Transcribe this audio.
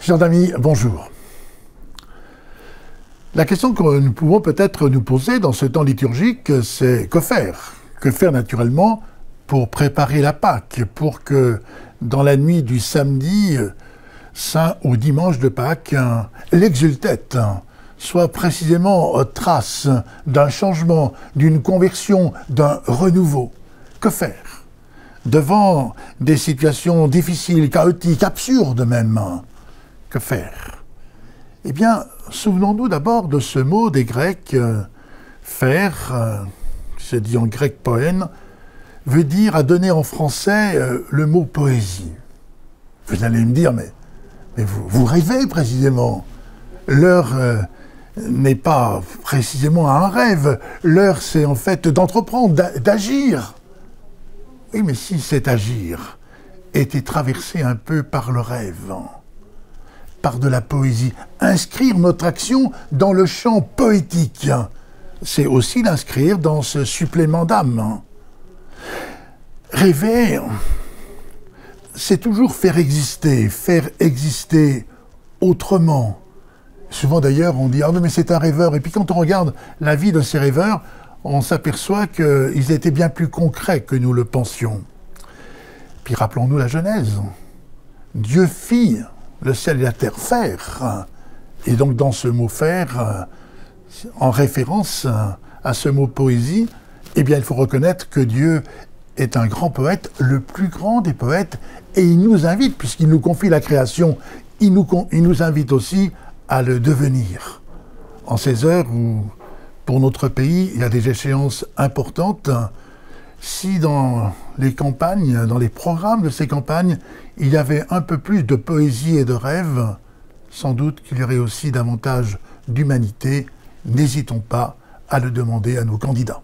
Chers amis, bonjour. La question que nous pouvons peut-être nous poser dans ce temps liturgique, c'est que faire? Que faire naturellement pour préparer la Pâque, pour que dans la nuit du samedi saint au dimanche de Pâques, l'exultète soit précisément trace d'un changement, d'une conversion, d'un renouveau. Que faire devant des situations difficiles, chaotiques, absurdes même? Que faire? Eh bien, souvenons-nous d'abord de ce mot des Grecs, faire, qui se dit en grec poène, veut dire, à donner en français, le mot poésie. Vous allez me dire, mais vous rêvez précisément. L'heure n'est pas précisément un rêve, l'heure c'est en fait d'entreprendre, d'agir. Oui, mais si cet agir était traversé un peu par le rêve, par de la poésie, inscrire notre action dans le champ poétique, c'est aussi l'inscrire dans ce supplément d'âme. Rêver, c'est toujours faire exister autrement. Souvent d'ailleurs on dit « Ah non mais c'est un rêveur » et puis quand on regarde la vie de ces rêveurs, on s'aperçoit qu'ils étaient bien plus concrets que nous le pensions. Puis rappelons-nous la Genèse. Dieu fit le ciel et la terre faire. Et donc dans ce mot faire, en référence à ce mot poésie, eh bien il faut reconnaître que Dieu est un grand poète, le plus grand des poètes, et il nous invite, puisqu'il nous confie la création, il nous invite aussi à le devenir. En ces heures où, pour notre pays, il y a des échéances importantes, si dans les campagnes, dans les programmes de ces campagnes, il y avait un peu plus de poésie et de rêve, sans doute qu'il y aurait aussi davantage d'humanité. N'hésitons pas à le demander à nos candidats.